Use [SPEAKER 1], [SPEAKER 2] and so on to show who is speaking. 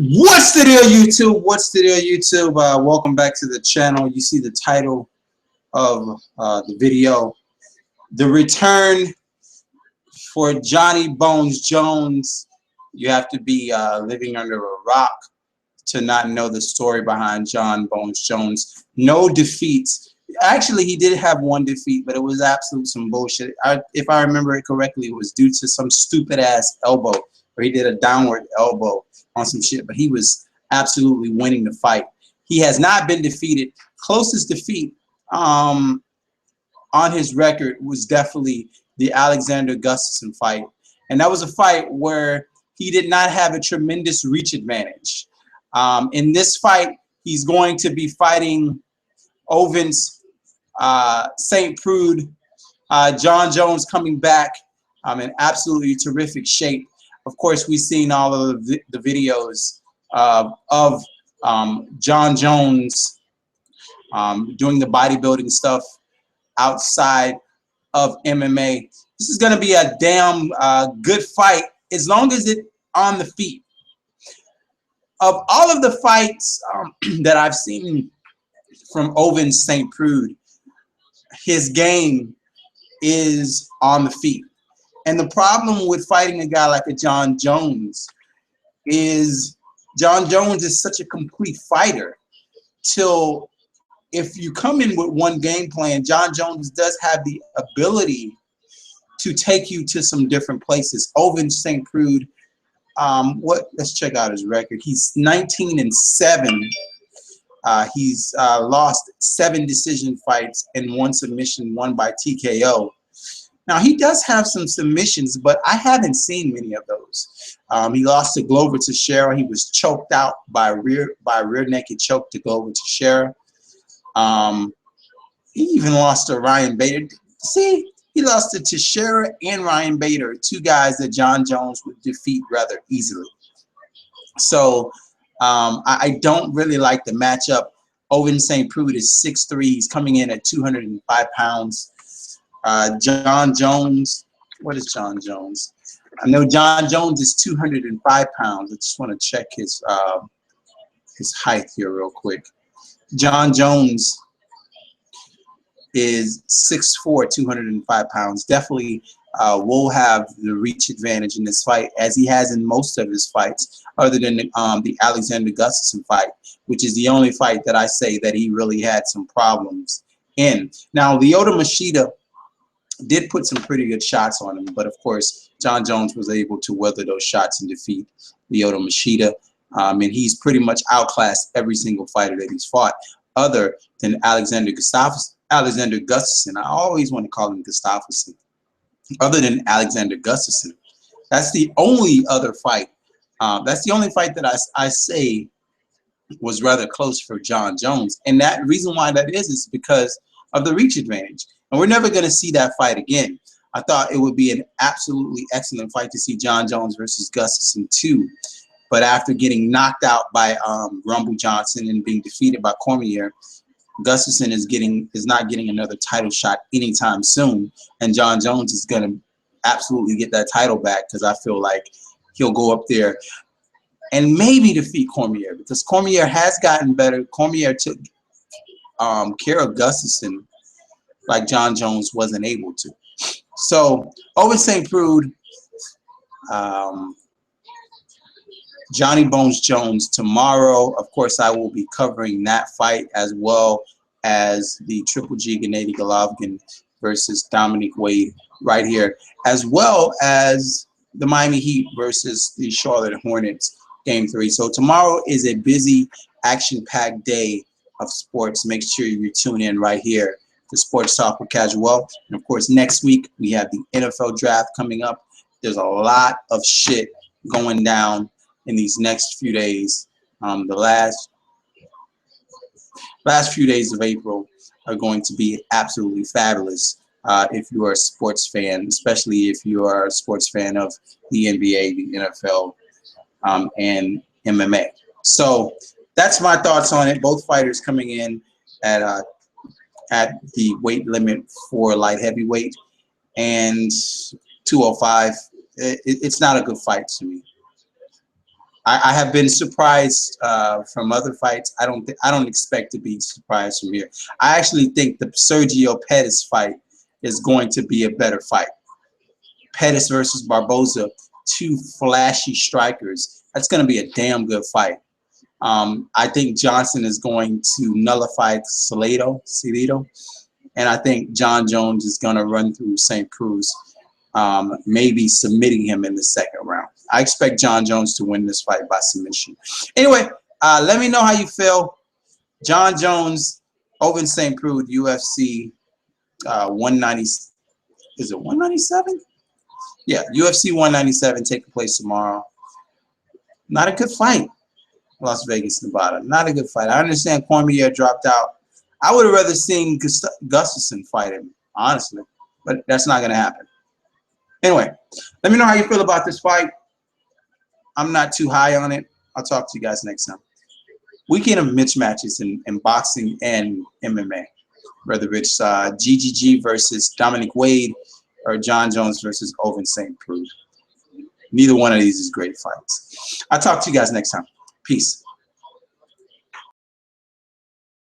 [SPEAKER 1] What's the deal, YouTube? What's the deal, YouTube? Welcome back to the channel. You see the title of the video, the return for Johnny Bones Jones. You have to be living under a rock to not know the story behind John Bones Jones. No defeats. Actually, he did have one defeat, but it was absolute some bullshit. If I remember it correctly, it was due to some stupid ass elbow, where he did a downward elbow on some shit, but he was absolutely winning the fight. He has not been defeated. Closest defeat on his record was definitely the Alexander Gustafsson fight, and that was a fight where he did not have a tremendous reach advantage. In this fight, he's going to be fighting Ovince, St. Preux, John Jones coming back in absolutely terrific shape. Of course, we've seen all of the videos of John Jones doing the bodybuilding stuff outside of MMA. This is going to be a damn good fight as long as it's on the feet. Of all of the fights that I've seen from Ovince St. Preux, his game is on the feet. And the problem with fighting a guy like a John Jones is John Jones is such a complete fighter till if you come in with one game plan, John Jones does have the ability to take you to some different places. Ovince St. Preux, let's check out his record. He's 19-7. He's lost 7 decision fights and 1 submission, 1 by TKO. Now, he does have some submissions, but I haven't seen many of those. He lost to Glover Teixeira. He was choked out by rear naked choke to Glover Teixeira. He even lost to Ryan Bader. See, he lost to Teixeira and Ryan Bader, 2 guys that John Jones would defeat rather easily. So I don't really like the matchup. Ovince St. Preux is 6'3". He's coming in at 205 pounds. John Jones, what is John Jones? I know John Jones is 205 pounds. I just want to check his height here real quick. John Jones is 6'4", 205 pounds. Definitely will have the reach advantage in this fight, as he has in most of his fights, other than the Alexander Gustafsson fight, which is the only fight that I say that he really had some problems in. Now, Lyoto Machida did put some pretty good shots on him, but of course, John Jones was able to weather those shots and defeat Lyoto Machida. And he's pretty much outclassed every single fighter that he's fought, other than Alexander Gustafsson. I always want to call him Gustafsson. Other than Alexander Gustafsson, that's the only other fight. That's the only fight that I say was rather close for John Jones, and that reason why that is because of the reach advantage. And we're never going to see that fight again. I thought it would be an absolutely excellent fight to see John Jones versus Gustafsson 2. But after getting knocked out by Rumble Johnson and being defeated by Cormier, Gustafsson is not getting another title shot anytime soon. And John Jones is going to absolutely get that title back, because I feel like he'll go up there and maybe defeat Cormier, because Cormier has gotten better. Cormier took care of Gustafsson like John Jones wasn't able to. So over St. Preux, Johnny Bones Jones tomorrow. Of course, I will be covering that fight, as well as the Triple G Gennady Golovkin versus Dominic Wade right here, as well as the Miami Heat versus the Charlotte Hornets, Game 3. So tomorrow is a busy, action-packed day of sports. Make sure you tune in right here to Sports Talk with Casual. And of course, next week we have the NFL draft coming up. There's a lot of shit going down in these next few days. The last few days of April are going to be absolutely fabulous if you are a sports fan, especially if you are a sports fan of the NBA, the NFL, and MMA. So that's my thoughts on it. Both fighters coming in at the weight limit for light heavyweight, and 205. It's not a good fight to me. I have been surprised from other fights. I don't expect to be surprised from here. I actually think the Sergio Pettis fight is going to be a better fight. Pettis versus Barboza, two flashy strikers. That's going to be a damn good fight. I think Johnson is going to nullify Salido, and I think John Jones is going to run through St. Preux, maybe submitting him in the second round. I expect John Jones to win this fight by submission. Anyway, let me know how you feel. John Jones, Ovince St. Preux, UFC 190. Is it 197? Yeah, UFC 197 taking place tomorrow. Not a good fight. Las Vegas, Nevada. Not a good fight. I understand Cormier dropped out. I would have rather seen Gustafsson fight him, honestly, but that's not going to happen. Anyway, let me know how you feel about this fight. I'm not too high on it. I'll talk to you guys next time. Weekend of mismatches in boxing and MMA, whether it's GGG versus Dominic Wade or John Jones versus Ovince St. Preux. Neither one of these is great fights. I'll talk to you guys next time. Peace.